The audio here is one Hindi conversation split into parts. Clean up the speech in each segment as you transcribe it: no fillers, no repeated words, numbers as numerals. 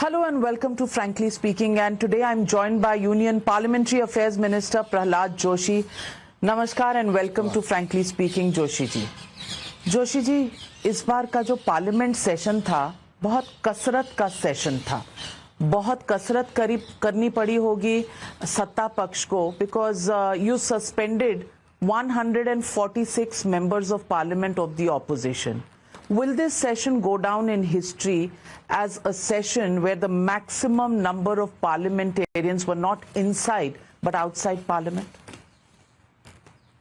Hello and welcome to Frankly Speaking, and today I'm joined by Union Parliamentary Affairs Minister Prahlad Joshi. नमस्कार and welcome to Frankly Speaking Joshi ji. Joshi ji, इस बार का जो पार्लियामेंट सेशन था बहुत कसरत का सेशन था। बहुत कसरत करनी पड़ी होगी सत्ता पक्ष को, because you suspended 146 members of parliament of the opposition. Will this session go down in history as a session where the maximum number of parliamentarians were not inside but outside parliament?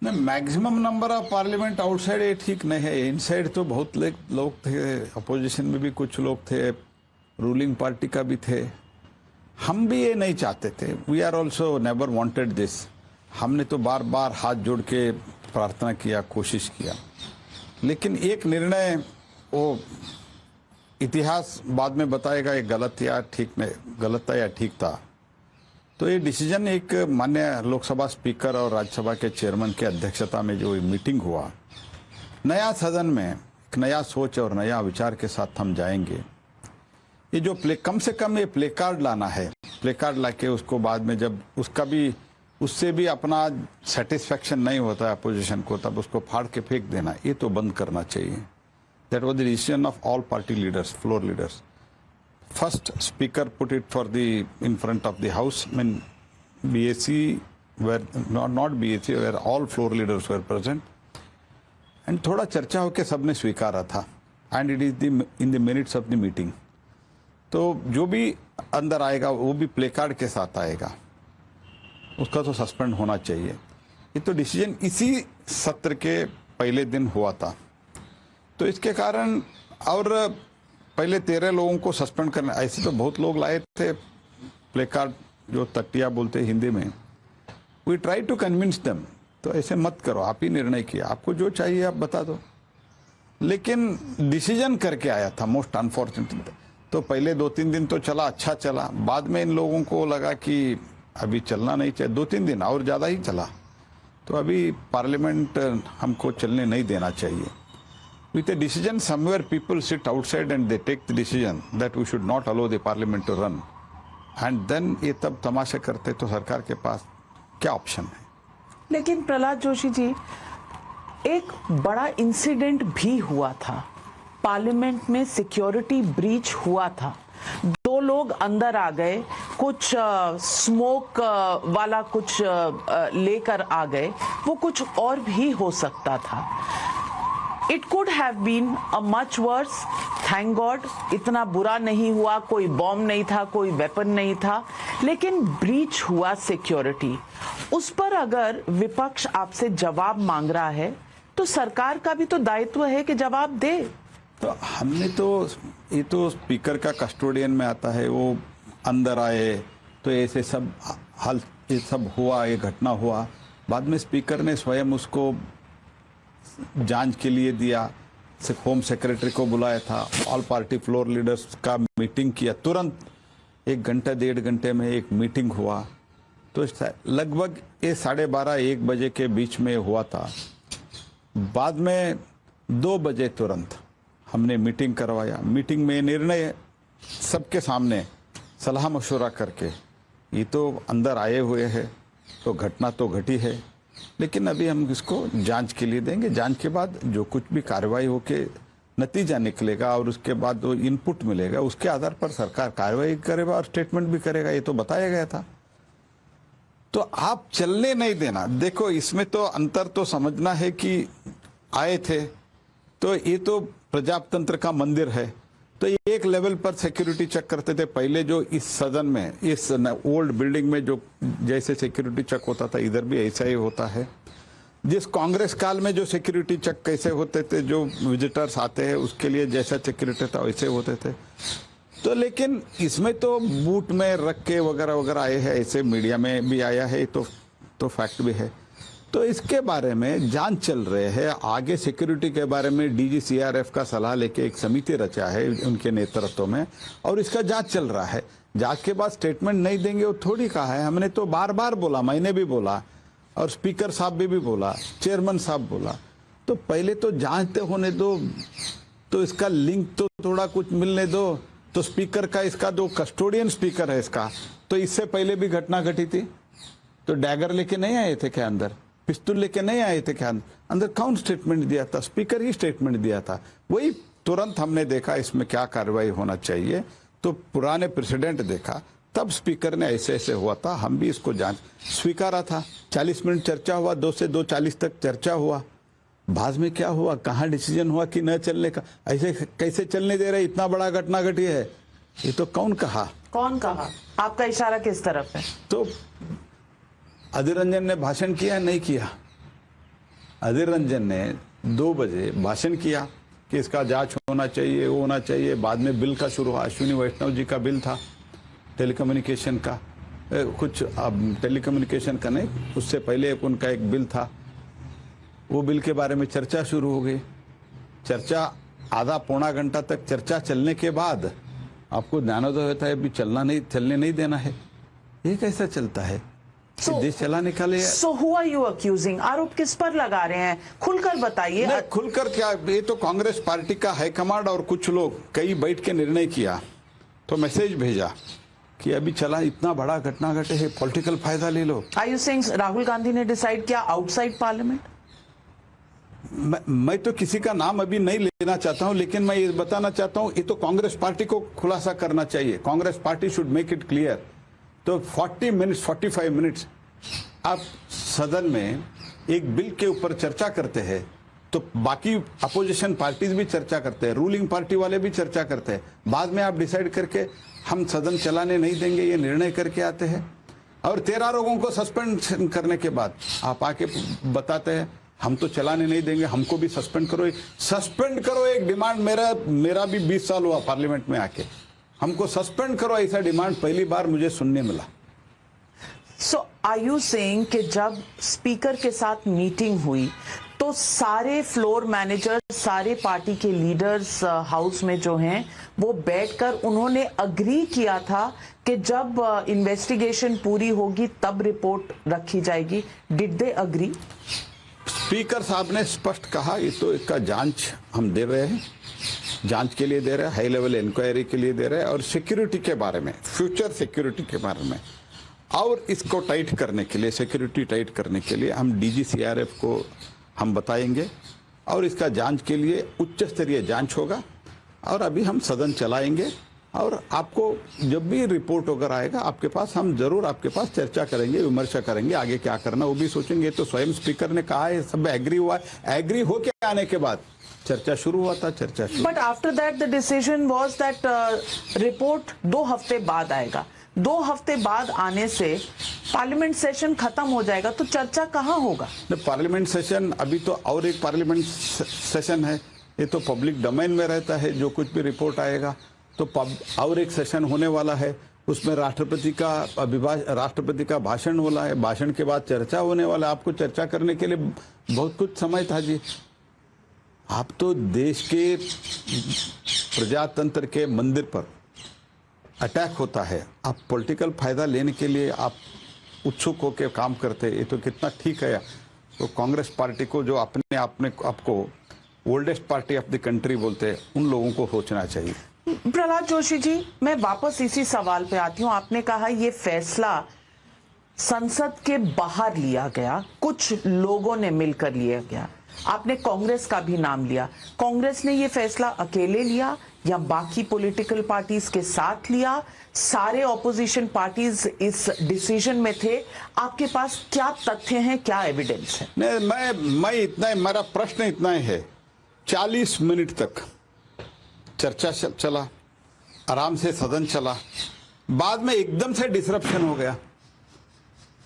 नहीं, maximum number of parliament outside ये ठीक नहीं है। इनसाइड तो बहुत लोग थे, अपोजिशन में भी कुछ लोग थे, रूलिंग पार्टी का भी थे। हम भी ये नहीं चाहते थे। We are also never wanted this. हमने तो बार बार हाथ जोड़ के प्रार्थना किया, कोशिश किया, लेकिन एक निर्णय वो इतिहास बाद में बताएगा ये गलत या ठीक नहीं, गलत था या ठीक था। तो ये डिसीजन एक माननीय लोकसभा स्पीकर और राज्यसभा के चेयरमैन के अध्यक्षता में जो मीटिंग हुआ, नया सदन में एक नया सोच और नया विचार के साथ हम जाएंगे। ये जो कम से कम ये प्ले कार्ड लाना है, प्ले कार्ड लाके उसको बाद में जब उससे भी अपना सेटिस्फेक्शन नहीं होता है अपोजिशन को, तब उसको फाड़ के फेंक देना, ये तो बंद करना चाहिए। That was the decision of all party leaders, floor leaders. First speaker put it for in front of the house. I mean, BAC were not BAC, where all floor leaders were present. And थोड़ा चर्चा होके सबने स्वीकारा था. And it is in the minutes of the meeting. तो जो भी अंदर आएगा वो भी प्ले कार्ड के साथ आएगा, उसका तो सस्पेंड होना चाहिए। ये तो डिसीजन इसी सत्र के पहले दिन हुआ था। तो इसके कारण और पहले 13 लोगों को सस्पेंड करना, ऐसे तो बहुत लोग लाए थे प्ले कार्ड, जो तटिया बोलते हिंदी में। We try to convince them, तो ऐसे मत करो, आप ही निर्णय किया, आपको जो चाहिए आप बता दो। लेकिन डिसीजन करके आया था, मोस्ट अनफॉर्चुनेट। तो पहले 2-3 दिन तो चला, अच्छा चला। बाद में इन लोगों को लगा कि अभी चलना नहीं चाहिए, 2-3 दिन और ज़्यादा ही चला। तो अभी पार्लियामेंट हमको चलने नहीं देना चाहिए। With a decision, somewhere people sit outside and they take the decision that we should not allow the parliament to run. And then ये तब तमाशा करते तो सरकार के पास क्या ऑप्शन है? लेकिन प्रहलाद जोशी जी, एक बड़ा इंसिडेंट भी हुआ था। पार्लियामेंट में सिक्योरिटी ब्रीच हुआ था। 2 लोग अंदर आ गए, कुछ स्मोक वाला कुछ लेकर आ गए, वो कुछ और भी हो सकता था। It could have been a much worse. Thank God, इतना बुरा नहीं हुआ, कोई बॉम्ब नहीं था, कोई वेपन नहीं था, लेकिन ब्रीच हुआ सिक्योरिटी। उस पर अगर विपक्ष आपसे जवाब मांग रहा है, तो सरकार का भी तो दायित्व है कि जवाब दे। तो हमने तो ये तो स्पीकर का कस्टोडियन में आता है, वो अंदर आए तो ऐसे सब ये सब हुआ, ये घटना हुआ। बाद में स्पीकर ने स्वयं उसको जांच के लिए दिया, होम सेक्रेटरी को बुलाया था, ऑल पार्टी फ्लोर लीडर्स का मीटिंग किया, तुरंत 1 घंटा 1.5 घंटे में एक मीटिंग हुआ। तो लगभग ये 12:30-1 बजे के बीच में हुआ था। बाद में 2 बजे तुरंत हमने मीटिंग करवाया। मीटिंग में निर्णय सबके सामने सलाह मशवरा करके, ये तो अंदर आए हुए हैं तो घटना तो घटी है, लेकिन अभी हम इसको जांच के लिए देंगे। जांच के बाद जो कुछ भी कार्रवाई होके नतीजा निकलेगा और उसके बाद जो इनपुट मिलेगा, उसके आधार पर सरकार कार्रवाई करेगा और स्टेटमेंट भी करेगा, ये तो बताया गया था। तो आप चलने नहीं देना। देखो, इसमें तो अंतर तो समझना है कि आए थे तो ये तो प्रजातंत्र का मंदिर है, तो एक लेवल पर सिक्योरिटी चेक करते थे। पहले जो इस सदन में, इस ओल्ड बिल्डिंग में जो जैसे सिक्योरिटी चेक होता था, इधर भी ऐसा ही होता है। जिस कांग्रेस काल में जो सिक्योरिटी चेक कैसे होते थे, जो विजिटर्स आते हैं उसके लिए जैसा सिक्योरिटी था वैसे होते थे। तो लेकिन इसमें तो बूट में रख के वगैरह वगैरह आए हैं, ऐसे मीडिया में भी आया है, तो फैक्ट भी है। तो इसके बारे में जांच चल रहे हैं। आगे सिक्योरिटी के बारे में DG CRF का सलाह लेके एक समिति रचा है उनके नेतृत्व में, और इसका जांच चल रहा है। जांच के बाद स्टेटमेंट नहीं देंगे वो थोड़ी कहा है। हमने तो बार बार बोला, मैंने भी बोला और स्पीकर साहब भी बोला, चेयरमैन साहब बोला। तो पहले तो जांच होने दो, तो इसका लिंक तो थोड़ा कुछ मिलने दो। तो स्पीकर का, इसका जो कस्टोडियन स्पीकर है इसका, तो इससे पहले भी घटना घटी थी, तो डैगर लेके नहीं आए थे क्या अंदर, पिस्तौल लेके नहीं आए थे क्या अंदर? कौन स्टेटमेंट दिया था? स्पीकर ही स्टेटमेंट दिया था। वही तुरंत हमने देखा इसमें क्या कार्रवाई होना चाहिए, तो पुराने प्रेसिडेंट देखा, तब स्पीकर ने ऐसे ऐसे हुआ था, हम भी इसको जांच स्वीकारा था। 40 मिनट चर्चा हुआ, 2 से 2:40 तक चर्चा हुआ। बाद में क्या हुआ, कहाँ डिसीजन हुआ कि न चलने का? ऐसे कैसे चलने दे रहे? इतना बड़ा घटना घटी है, ये तो कौन कहा? कौन कहा? आपका इशारा किस तरफ है? तो अधीर रंजन ने भाषण किया, नहीं किया? अधीर रंजन ने 2 बजे भाषण किया कि इसका जांच होना चाहिए, वो होना चाहिए। बाद में बिल का शुरू हुआ, अश्विनी वैष्णव जी का बिल था टेलीकम्युनिकेशन का, कुछ टेलीकम्युनिकेशन का नहीं, उससे पहले उनका एक बिल था, वो बिल के बारे में चर्चा शुरू हो गई। चर्चा आधा पौना घंटा तक चर्चा चलने के बाद आपको ज्ञानोदय होता है, अभी चलने नहीं देना है। ये कैसा चलता है? देश चलाने का लिए। So who are you accusing? आरोप किस पर लगा रहे हैं? खुलकर बताइए। खुलकर क्या, ये तो कांग्रेस पार्टी का हाईकमांड और कुछ लोग कई बैठ के निर्णय किया, तो मैसेज भेजा कि अभी चला, इतना बड़ा घटना घटे है, पॉलिटिकल फायदा ले लो। Are you saying Rahul Gandhi ने डिसाइड किया आउटसाइड पार्लियामेंट? मैं तो किसी का नाम अभी नहीं लेना चाहता हूं, लेकिन मैं ये बताना चाहता हूं, ये तो कांग्रेस पार्टी को खुलासा करना चाहिए। Congress party should make it clear. तो 45 मिनट्स आप सदन में एक बिल के ऊपर चर्चा करते हैं, तो बाकी अपोजिशन पार्टीज भी चर्चा करते हैं, रूलिंग पार्टी वाले भी चर्चा करते हैं। बाद में आप डिसाइड करके हम सदन चलाने नहीं देंगे, ये निर्णय करके आते हैं। और 13 लोगों को सस्पेंड करने के बाद आप आके बताते हैं हम तो चलाने नहीं देंगे, हमको भी सस्पेंड करो। सस्पेंड करो, एक डिमांड मेरा भी 20 साल हुआ पार्लियामेंट में आके, हमको सस्पेंड करो, ऐसा डिमांड पहली बार मुझे सुनने मिला। सो आर यू सेइंग कि जब स्पीकर के साथ मीटिंग हुई तो सारे फ्लोर मैनेजर, सारे पार्टी के लीडर्स हाउस में जो हैं, वो बैठकर उन्होंने अग्री किया था कि जब इन्वेस्टिगेशन पूरी होगी तब रिपोर्ट रखी जाएगी? Did they agree? स्पीकर साहब ने स्पष्ट कहा, ये तो इसका जांच हम दे रहे हैं, जांच के लिए दे रहे हैं, हाई लेवल इंक्वायरी के लिए दे रहे हैं, और सिक्योरिटी के बारे में, फ्यूचर सिक्योरिटी के बारे में, और इसको टाइट करने के लिए, सिक्योरिटी टाइट करने के लिए हम DGCRF को हम बताएंगे, और इसका जांच के लिए उच्च स्तरीय जांच होगा, और अभी हम सदन चलाएंगे, और आपको जब भी रिपोर्ट वगैरह आएगा आपके पास, हम जरूर आपके पास चर्चा करेंगे, विमर्श करेंगे, आगे क्या करना वो भी सोचेंगे। तो स्वयं स्पीकर ने कहा है, सब एग्री हुआ है, एग्री होके आने के बाद चर्चा शुरू हुआ था, चर्चा शुरू। But after that the decision was that report 2 हफ्ते बाद आएगा। 2 हफ्ते बाद आने से पार्लियामेंट सेशन खत्म हो जाएगा, तो चर्चा कहाँ होगा? पार्लियामेंट सेशन अभी तो और एक पार्लियामेंट सेशन है, ये तो पब्लिक डोमेन में रहता है, जो कुछ भी रिपोर्ट आएगा तो और एक सेशन होने वाला है, उसमें राष्ट्रपति का भाषण होना है, भाषण के बाद चर्चा होने वाला है। आपको चर्चा करने के लिए बहुत कुछ समय था जी। आप तो देश के प्रजातंत्र के मंदिर पर अटैक होता है, आप पॉलिटिकल फायदा लेने के लिए आप उत्सुक होकर काम करते, ये तो कितना ठीक है। तो कांग्रेस पार्टी को, जो अपने आपको oldest party of the country बोलते हैं, उन लोगों को सोचना चाहिए। प्रहलाद जोशी जी, मैं वापस इसी सवाल पे आती हूँ। आपने कहा ये फैसला संसद के बाहर लिया गया, कुछ लोगों ने मिलकर लिया गया। आपने कांग्रेस का भी नाम लिया। कांग्रेस ने ये फैसला अकेले लिया या बाकी पॉलिटिकल पार्टीज के साथ लिया? सारे ऑपोजिशन पार्टीज इस डिसीजन में थे? आपके पास क्या तथ्य हैं, क्या एविडेंस है? नहीं, मैं इतना, मेरा प्रश्न इतना ही है, 40 मिनट तक चर्चा चला, आराम से सदन चला, बाद में एकदम से डिसरप्शन हो गया,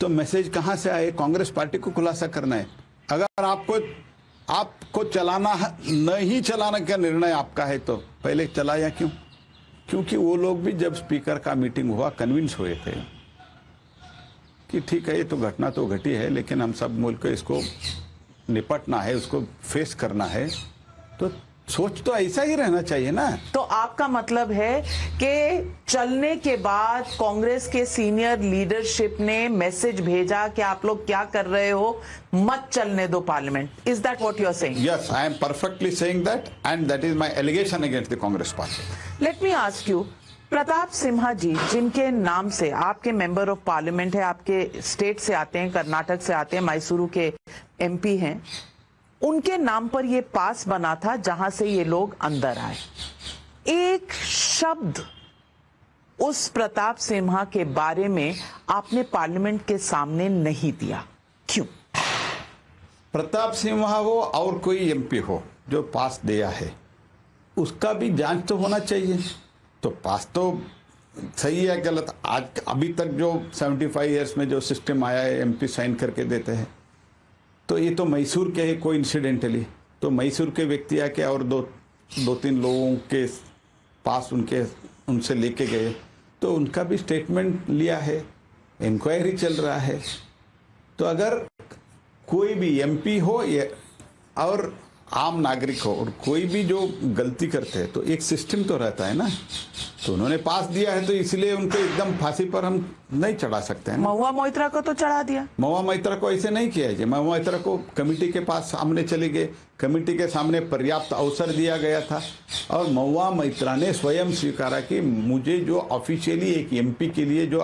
तो मैसेज कहां से आए? कांग्रेस पार्टी को खुलासा करना है। अगर आपको चलाना, नहीं चलाने का निर्णय आपका है, तो पहले चलाया क्यों? क्योंकि वो लोग भी जब स्पीकर का मीटिंग हुआ कन्विंस हुए थे कि ठीक है, ये तो घटना तो घटी है, लेकिन हम सब मिलकर इसको निपटना है, उसको फेस करना है, तो सोच तो ऐसा ही रहना चाहिए ना। तो आपका मतलब है कि चलने के बाद कांग्रेस के सीनियर लीडरशिप ने मैसेज भेजा कि आप लोग क्या कर रहे हो, मत चलने दो parliament. Is that what you are saying? Yes, I am perfectly saying that, and that is my allegation against the Congress party. Let me ask you, Pratap Simha ji, जिनके नाम से आपके मेंबर ऑफ पार्लियामेंट है, आपके स्टेट से आते हैं, कर्नाटक से आते हैं, मैसूरू के एमपी हैं, उनके नाम पर यह पास बना था जहां से ये लोग अंदर आए। एक शब्द उस प्रताप सिम्हा के बारे में आपने पार्लियामेंट के सामने नहीं दिया, क्यों? प्रताप सिम्हा हो और कोई एमपी हो जो पास दिया है, उसका भी जांच तो होना चाहिए। तो पास तो सही है गलत, आज अभी तक जो 75 इयर्स में जो सिस्टम आया है, एमपी साइन करके देते हैं, तो ये तो मैसूर के है कोइंसिडेंटली। तो मैसूर के व्यक्ति आके और दो तीन लोगों के पास उनसे लेके गए, तो उनका भी स्टेटमेंट लिया है, इंक्वायरी चल रहा है। तो अगर कोई भी एमपी हो या और आम नागरिक हो और कोई भी जो गलती करते हैं, तो एक सिस्टम तो रहता है ना। तो उन्होंने पास दिया है, तो इसलिए उनको एकदम फांसी पर हम नहीं चढ़ा सकते हैं। महुआ मोइत्रा को तो चढ़ा दिया। महुआ मोइत्रा को ऐसे नहीं किया है। महुआ मोइत्रा को कमेटी के पास सामने चले गए, कमेटी के सामने पर्याप्त अवसर दिया गया था, और महुआ मोइत्रा ने स्वयं स्वीकारा कि मुझे जो ऑफिशियली एक एमपी के लिए जो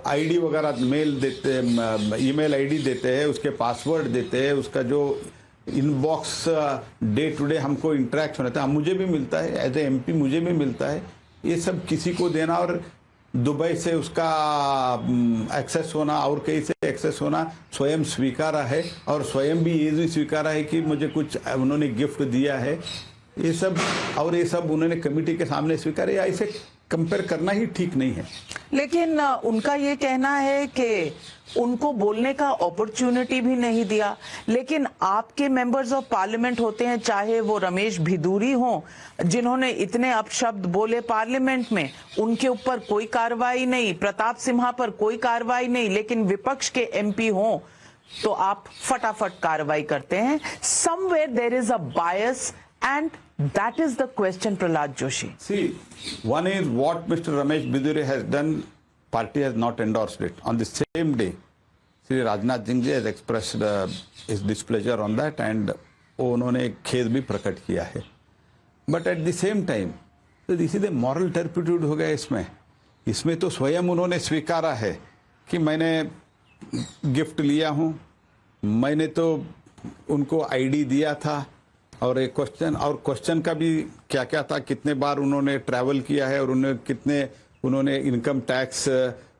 आईडी वगैरह मेल देते हैं, ईमेल आईडी देते हैं, उसके पासवर्ड देते हैं, उसका जो इनबॉक्स डे टू डे हमको इंटरेक्शन होता है, मुझे भी मिलता है, एज ए एमपी मुझे भी मिलता है, ये सब किसी को देना और दुबई से उसका एक्सेस होना और कहीं से एक्सेस होना स्वयं स्वीकारा है, और स्वयं भी ये भी स्वीकारा है कि मुझे कुछ उन्होंने गिफ्ट दिया है, ये सब उन्होंने कमेटी के सामने स्वीकार है। ऐसे कंपेयर करना ही ठीक नहीं है। लेकिन उनका ये कहना है कि उनको बोलने का अपॉर्चुनिटी भी नहीं दिया। लेकिन आपके मेंबर्स ऑफ पार्लियामेंट होते हैं, चाहे वो रमेश भिदूरी हो, जिन्होंने इतने अपशब्द बोले पार्लियामेंट में, उनके ऊपर कोई कार्रवाई नहीं, प्रताप सिम्हा पर कोई कार्रवाई नहीं, लेकिन विपक्ष के एमपी हो तो आप फटाफट कार्रवाई करते हैं। Somewhere there is a bias and that is the question, Prahlad Joshi. See, one is what Mr. Ramesh Bidure has done, party has not endorsed it. On the same day, Sri Rajnath Singh ji has expressed his displeasure on that, and उन्होंने खेद भी प्रकट किया है। But at the same time, तो this is a moral turpitude हो गया इसमें तो स्वयं उन्होंने स्वीकारा है कि मैंने गिफ्ट लिया हूँ, मैंने तो उनको आईडी दिया था, और एक क्वेश्चन का भी क्या क्या था, कितने बार उन्होंने ट्रैवल किया है, और उन्होंने इनकम टैक्स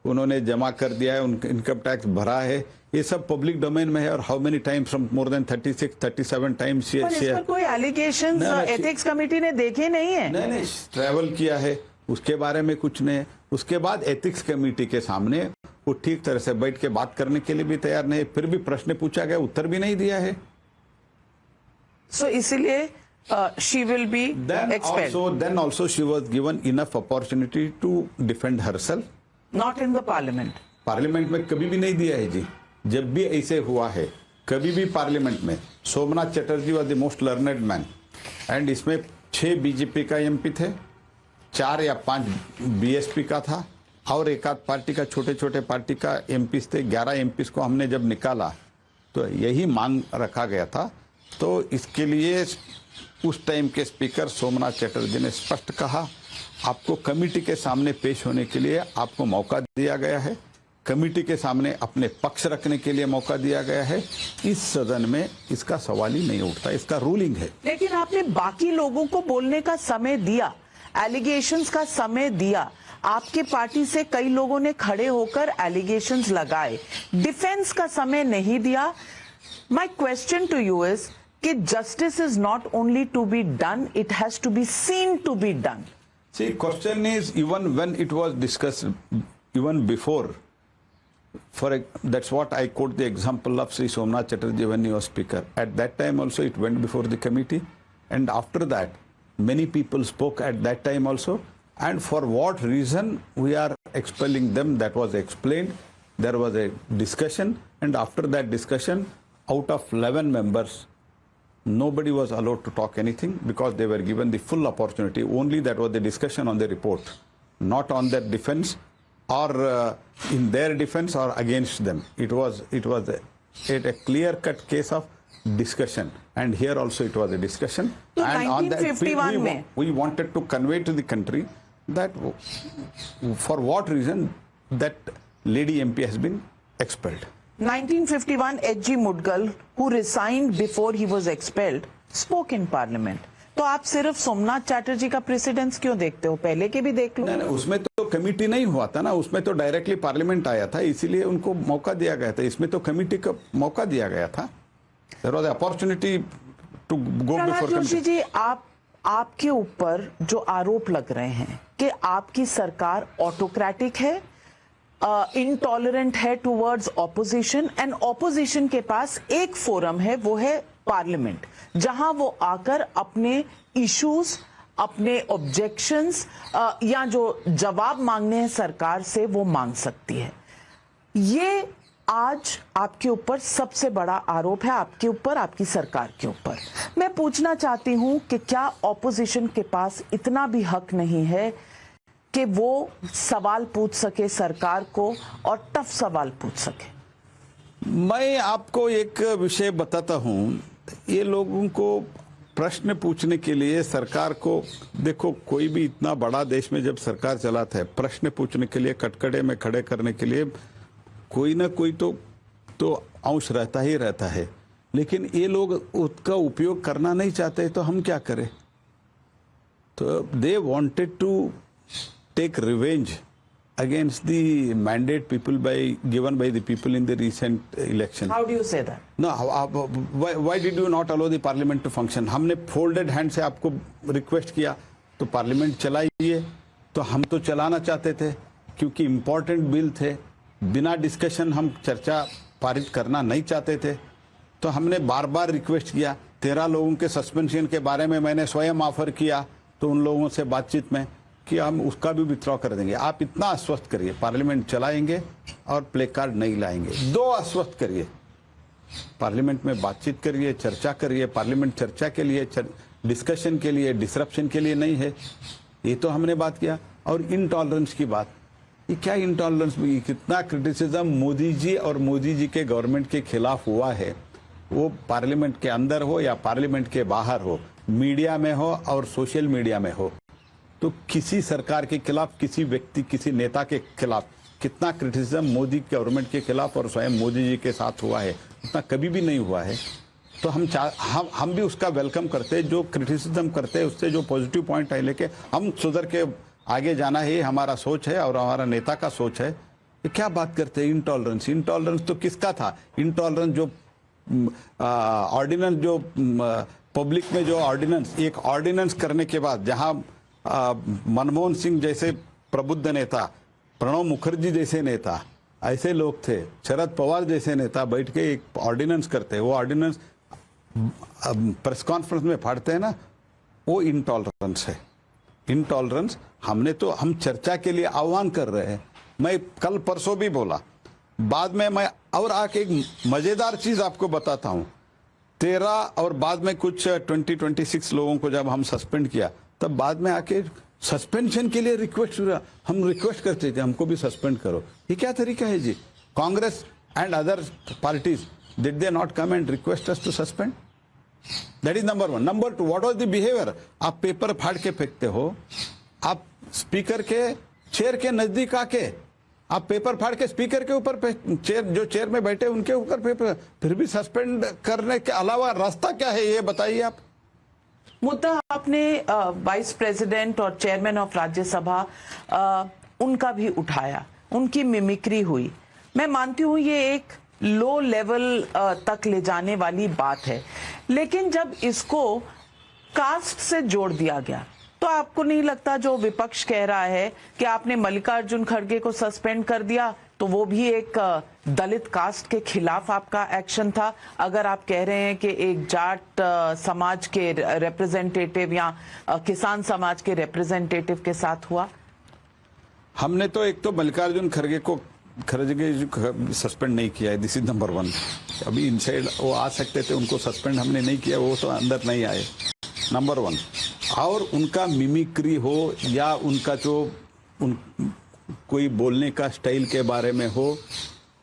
उन्होंने जमा कर दिया है, इनकम टैक्स भरा है, ये सब पब्लिक डोमेन में है। और how many times, from more than 37 times. कोई एलिगेशंस एथिक्स कमेटी ने देखे नहीं है। नहीं, ट्रैवल किया है, उसके बारे में कुछ नहीं। उसके बाद एथिक्स कमेटी के सामने वो ठीक तरह से बैठ के बात करने के लिए भी तैयार नहीं, फिर भी प्रश्न पूछा गया, उत्तर भी नहीं दिया है। So इसलिए she will be expelled. Then also she was given enough opportunity to defend herself. Not in the parliament. Parliament में कभी भी नहीं दिया है जी। जब भी ऐसे हुआ है, कभी भी पार्लियामेंट में, Somnath Chatterjee was the most learned man, and इसमें 6 बीजेपी का एमपी थे, 4 या 5 बीएसपी का था, और एक आध पार्टी का, छोटे छोटे पार्टी का एमपीज थे। 11 एमपीज को हमने जब निकाला तो यही मांग रखा गया था। तो इसके लिए उस टाइम के स्पीकर सोमनाथ चटर्जी ने स्पष्ट कहा, आपको कमेटी के सामने पेश होने के लिए आपको मौका दिया गया है, कमेटी के सामने अपने पक्ष रखने के लिए मौका दिया गया है, इस सदन में इसका सवाल ही नहीं उठता, इसका रूलिंग है। लेकिन आपने बाकी लोगों को बोलने का समय दिया, एलिगेशंस का समय दिया, आपके पार्टी से कई लोगों ने खड़े होकर एलिगेशंस लगाए, डिफेंस का समय नहीं दिया। My question to you is कि justice is not only to be done, it has to be seen to be done. See, question is, even when it was discussed, even before, that's what I quote the example of Sri Somnath Chatterjee when he was speaker. At that time also it went before the committee, and after that many people spoke at that time also, and for what reason we are expelling them, that was explained. There was a discussion, and after that discussion, out of 11 members, nobody was allowed to talk anything because they were given the full opportunity. Only that was the discussion on the report, not on their defense or in their defense or against them. It was a clear-cut case of discussion, and here also it was a discussion. So and on that, 1951 we wanted to convey to the country that for what reason that lady MP has been expelled. 1951, H.G. Mudgal, who resigned before he was expelled, spoke in parliament. तो आप सिर्फ सोमनाथ चैटर्जी का प्रेसिडेंस क्यों देखते हो? पहले के भी देख लो। नहीं, उसमें तो कमिटी नहीं हुआ था ना, उसमें तो डायरेक्टली पार्लियामेंट आया था, इसीलिए उनको मौका दिया गया था। इसमें तो कमिटी का मौका दिया गया था। There was opportunity to go before Joshi ji, आपके ऊपर जो आरोप लग रहे हैं कि आपकी सरकार ऑटोक्रेटिक है, इनटॉलरेंट है टुवर्ड्स ऑपोजिशन, एंड ऑपोजिशन के पास एक फोरम है, वो है पार्लियामेंट, जहां वो आकर अपने इश्यूज, अपने ऑब्जेक्शंस या जो जवाब मांगने हैं सरकार से, वो मांग सकती है। ये आज आपके ऊपर सबसे बड़ा आरोप है, आपके ऊपर, आपकी सरकार के ऊपर। मैं पूछना चाहती हूं कि क्या ऑपोजिशन के पास इतना भी हक नहीं है कि वो सवाल पूछ सके सरकार को, और टफ सवाल पूछ सके? मैं आपको एक विषय बताता हूं, ये लोगों को प्रश्न पूछने के लिए सरकार को, देखो कोई भी इतना बड़ा देश में जब सरकार चलाता है, प्रश्न पूछने के लिए, कटकड़े में खड़े करने के लिए कोई ना कोई तो अंश रहता ही रहता है, लेकिन ये लोग उसका उपयोग करना नहीं चाहते, तो हम क्या करें? तो they wanted to take revenge against the mandate given by the people in the recent election. How do you say that? No, why did you not allow the parliament to function? हमने folded hand से आपको request किया तो parliament चलाइए, तो हम तो चलाना चाहते थे क्योंकि important bill थे, बिना discussion हम चर्चा पारित करना नहीं चाहते थे, तो हमने बार बार रिक्वेस्ट किया। 13 लोगों के सस्पेंशन के बारे में मैंने स्वयं ऑफर किया तो उन लोगों से बातचीत में कि हम उसका भी विथड्रॉ कर देंगे, आप इतना आश्वस्त करिए, पार्लियामेंट चलाएंगे और प्ले कार्ड नहीं लाएंगे। 2 आश्वस्त करिए, पार्लियामेंट में बातचीत करिए, चर्चा करिए। पार्लियामेंट चर्चा के लिए, डिस्कशन के लिए, डिसरप्शन के लिए नहीं है। ये तो हमने बात किया। और इनटॉलरेंस की बात, ये क्या इनटॉलरेंस? कितना क्रिटिसिज्म मोदी जी और मोदी जी के गवर्नमेंट के खिलाफ हुआ है, वो पार्लियामेंट के अंदर हो या पार्लियामेंट के बाहर हो, मीडिया में हो और सोशल मीडिया में हो, तो किसी सरकार के खिलाफ, किसी व्यक्ति, किसी नेता के खिलाफ कितना क्रिटिसिज्म मोदी गवर्नमेंट के खिलाफ और स्वयं मोदी जी के साथ हुआ है, उतना कभी भी नहीं हुआ है। तो हम भी उसका वेलकम करते, जो क्रिटिसिज्म करते हैं उससे जो पॉजिटिव पॉइंट है लेके हम सुधर के आगे जाना है, हमारा सोच है और हमारा नेता का सोच है। ये क्या बात करते हैं इंटॉलरेंस? इंटॉलरेंस तो किसका था? इंटॉलरेंस जो ऑर्डिनेंस, जो पब्लिक में जो ऑर्डिनेंस, एक ऑर्डिनेंस करने के बाद जहां मनमोहन सिंह जैसे प्रबुद्ध नेता, प्रणब मुखर्जी जैसे नेता, ऐसे लोग थे, शरद पवार जैसे नेता बैठ के एक ऑर्डिनेंस करते, वो ऑर्डिनेंस प्रेस कॉन्फ्रेंस में फाड़ते हैं ना, वो इनटॉलरेंस है। इनटॉलरेंस हम चर्चा के लिए आह्वान कर रहे हैं। मैं कल परसों भी बोला, बाद में मैं और आके एक मजेदार चीज आपको बताता हूं। 13 और बाद में कुछ 26 लोगों को जब हम सस्पेंड किया, तब बाद में आके सस्पेंशन के लिए रिक्वेस्ट हुआ। हम रिक्वेस्ट करते थे हमको भी सस्पेंड करो। ये क्या तरीका है जी? Congress and other parties, did they not come and request us to suspend? That is number 1। Number 2, what was the behaviour? आप पेपर फाड़ के फेंकते हो, आप स्पीकर के चेयर के नजदीक आके आप पेपर फाड़ के स्पीकर के ऊपर, जो चेयर में बैठे उनके ऊपर पेपर, फिर भी सस्पेंड करने के अलावा रास्ता क्या है, ये बताइए आप। मुद्दा आपने वाइस प्रेसिडेंट और चेयरमैन ऑफ राज्यसभा उनका भी उठाया, उनकी मिमिक्री हुई। मैं मानती हूं ये एक लो लेवल तक ले जाने वाली बात है, लेकिन जब इसको कास्ट से जोड़ दिया गया, तो आपको नहीं लगता जो विपक्ष कह रहा है कि आपने मल्लिकार्जुन खड़गे को सस्पेंड कर दिया, तो वो भी एक दलित कास्ट के खिलाफ आपका एक्शन था? अगर आप कह रहे हैं कि एक जाट समाज के रिप्रेजेंटेटिव या किसान समाज के रिप्रेजेंटेटिव के साथ हुआ? हमने तो एक तो मल्लिकार्जुन खड़गे सस्पेंड नहीं किया है, दिस इज नंबर 1। अभी इनसाइड वो आ सकते थे, उनको सस्पेंड हमने नहीं किया, वो तो अंदर नहीं आए, नंबर 1। और उनका मिमिक्री हो या उनका जो कोई बोलने का स्टाइल के बारे में हो,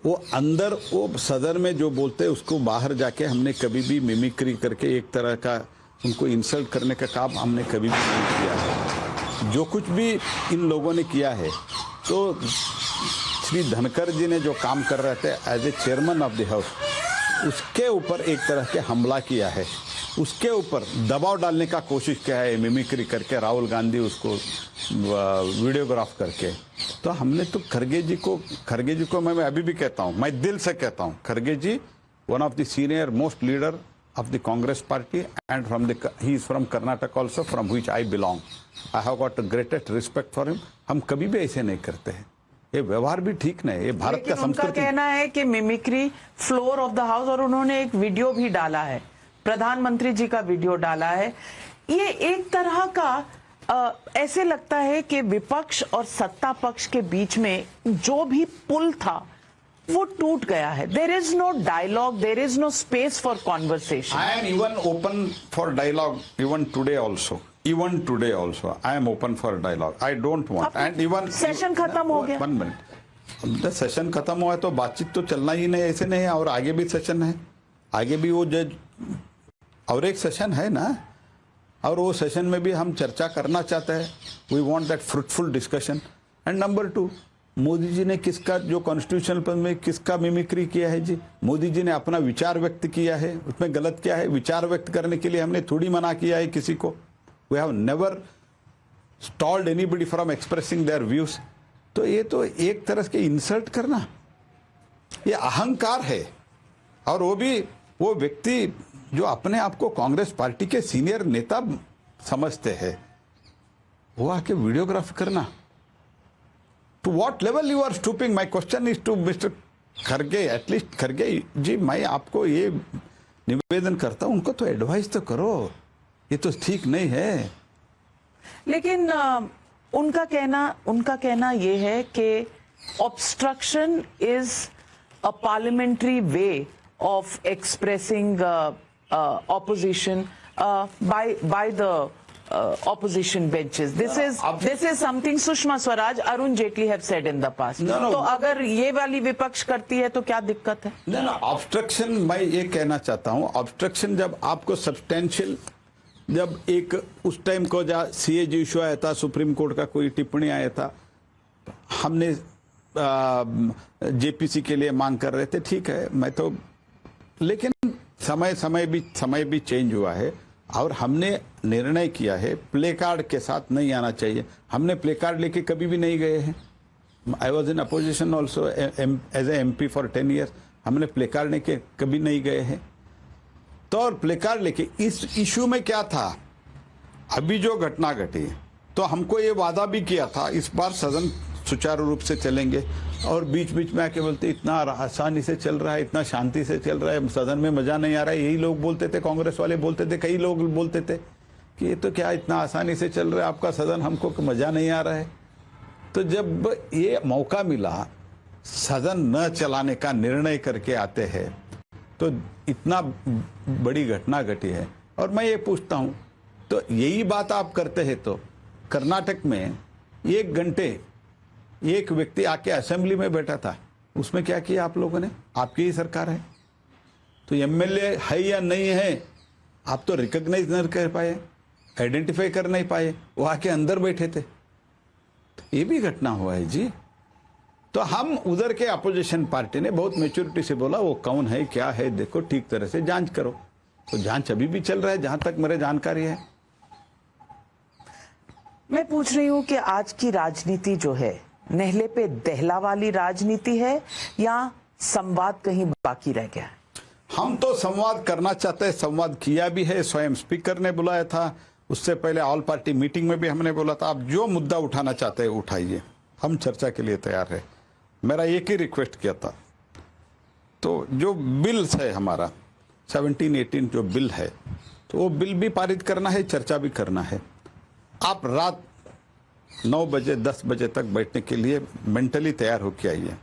वो अंदर वो सदन में जो बोलते हैं उसको बाहर जाके हमने कभी भी मिमिक्री करके एक तरह का उनको इंसल्ट करने का काम हमने कभी भी नहीं किया है। जो कुछ भी इन लोगों ने किया है, तो श्री धनखड़ जी ने जो काम कर रहे थे as a chairman of the house, उसके ऊपर एक तरह के हमला किया है, उसके ऊपर दबाव डालने का कोशिश किया है, मिमिक्री करके, राहुल गांधी उसको वीडियोग्राफ करके। तो हमने तो खड़गे जी को मैं अभी भी कहता हूँ, मैं दिल से कहता हूँ, खड़गे ji one of the senior most leader of the Congress party and he is from Karnataka also, from which I belong. I have got the greatest respect for him. हम कभी भी ऐसे नहीं करते हैं, ये व्यवहार भी ठीक नहीं, ये भारत का संस्कृति। उनका कहना है कि mimicry floor of the house, और उन्होंने एक वीडियो भी डाला है, प्रधानमंत्री जी का वीडियो डाला है। ये एक तरह का ऐसे लगता है कि विपक्ष और सत्ता पक्ष के बीच में जो भी पुल था वो टूट गया है। There is no dialogue, there is no space for conversation. I am even open for dialogue, even today also, I am open for dialogue. I don't want, and even session खत्म हो गया। 1 मिनट, सेशन खत्म हुआ है तो बातचीत तो चलना ही नहीं, ऐसे नहीं है। और आगे भी सेशन है, आगे भी वो जज और एक सेशन है ना, और वो सेशन में भी हम चर्चा करना चाहते हैं। We want that fruitful discussion. And number 2, Modi ji ने किसका, जो कॉन्स्टिट्यूशनल पद में किसका मिमिक्री किया है जी? मोदी जी ने अपना विचार व्यक्त किया है, उसमें गलत क्या है? विचार व्यक्त करने के लिए हमने थोड़ी मना किया है किसी को। We have never stalled anybody from expressing their views. तो ये तो एक तरह के इंसल्ट करना, ये अहंकार है। और वो भी वो व्यक्ति जो अपने आप को कांग्रेस पार्टी के सीनियर नेता समझते हैं, वो आके वीडियोग्राफी करना। To what level you are stooping? My question is to Mr. खड़गे, एटलीस्ट खड़गे जी, मैं आपको ये निवेदन करता हूं, उनको तो एडवाइस तो करो, ये तो ठीक नहीं है। लेकिन उनका कहना ये है कि obstruction is a parliamentary way of expressing opposition by the opposition benches. This is something Sushma Swaraj, Arun Jaitley have said in the past. तो अगर ये वाली विपक्ष करती है तो क्या दिक्कत है? ना ऑब्स्ट्रक्शन, मैं ये कहना चाहता हूँ, ऑब्स्ट्रक्शन जब आपको सब्सटेंशियल, जब एक उस टाइम को जहाँ CAG इशू आया था, सुप्रीम कोर्ट का कोई टिप्पणी आया था, हमने JPC के लिए मांग कर रहे थे, ठीक है, मैं तो, लेकिन समय भी चेंज हुआ है और हमने निर्णय किया है प्ले कार्ड के साथ नहीं आना चाहिए। हमने प्ले कार्ड लेके कभी भी नहीं गए हैं। I was in opposition also as a MP for 10 years। हमने प्ले कार्ड लेके कभी नहीं गए हैं। तो और प्ले कार्ड लेके इस इशू में क्या था, अभी जो घटना घटी, तो हमको ये वादा भी किया था इस बार सदन सुचारू रूप से चलेंगे, और बीच बीच में आके बोलते इतना आसानी से चल रहा है, इतना शांति से चल रहा है, सदन में मजा नहीं आ रहा है। यही लोग बोलते थे, कांग्रेस वाले बोलते थे, कई लोग बोलते थे कि ये तो क्या इतना आसानी से चल रहा है आपका सदन, हमको मजा नहीं आ रहा है। तो जब ये मौका मिला सदन न चलाने का निर्णय करके आते हैं, तो इतना बड़ी घटना घटी है। और मैं ये पूछता हूँ, तो यही बात आप करते हैं तो कर्नाटक में 1 घंटे एक व्यक्ति आके असेंबली में बैठा था, उसमें क्या किया आप लोगों ने? आपकी ही सरकार है, तो MLA है या नहीं है आप तो रिकॉग्नाइज नहीं कर पाए, आइडेंटिफाई कर नहीं पाए, वो आके अंदर बैठे थे। तो ये भी घटना हुआ है जी। तो हम उधर के अपोजिशन पार्टी ने बहुत मेच्योरिटी से बोला वो कौन है क्या है देखो, ठीक तरह से जांच करो। तो जांच अभी भी चल रहा है जहां तक मेरे जानकारी है। मैं पूछ रही हूं कि आज की राजनीति जो है नहले पे दहला वाली राजनीति है या संवाद कहीं बाकी रह गया है? हम तो संवाद करना चाहते हैं, संवाद किया भी है, स्वयं स्पीकर ने बुलाया था, उससे पहले ऑल पार्टी मीटिंग में भी हमने बोला था आप जो मुद्दा उठाना चाहते हैं उठाइए, हम चर्चा के लिए तैयार है। मेरा एक ही रिक्वेस्ट किया था, तो जो बिल्स है हमारा 17-18 जो बिल है, तो वो बिल भी पारित करना है, चर्चा भी करना है। आप रात 9 बजे 10 बजे तक बैठने के लिए मेंटली तैयार होके आइए,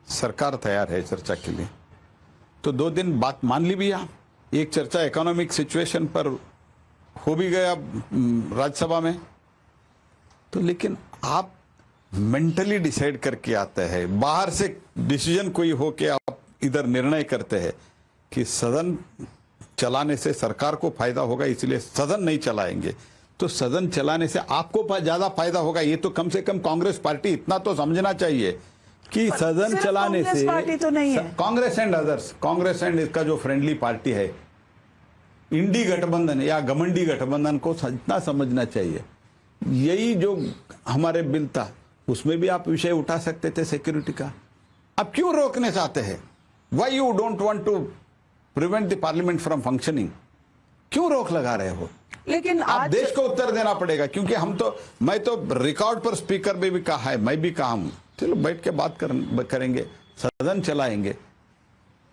सरकार तैयार है चर्चा के लिए। तो 2 दिन बात मान ली भी, एक चर्चा इकोनॉमिक सिचुएशन पर हो भी गया राज्यसभा में, तो लेकिन आप मेंटली डिसाइड करके आते हैं, बाहर से डिसीजन कोई हो के आप इधर निर्णय करते हैं कि सदन चलाने से सरकार को फायदा होगा इसलिए सदन नहीं चलाएंगे, तो सदन चलाने से आपको ज्यादा फायदा होगा। ये तो कम से कम कांग्रेस पार्टी इतना तो समझना चाहिए कि सदन चलाने से पार्टी तो नहीं है, Congress and others, Congress and इसका जो फ्रेंडली पार्टी है, इंडी गठबंधन या घमंडी गठबंधन को इतना समझना चाहिए। यही जो हमारे बिल था उसमें भी आप विषय उठा सकते थे सिक्योरिटी का। आप क्यों रोकने चाहते हैं? Why you don't want to prevent the parliament from functioning? क्यों रोक लगा रहे हो? लेकिन आप आज देश को उत्तर देना पड़ेगा, क्योंकि मैं तो रिकॉर्ड पर स्पीकर में भी कहा है, मैं भी कहा हूं, चलो बैठ के बात करेंगे, सदन चलाएंगे।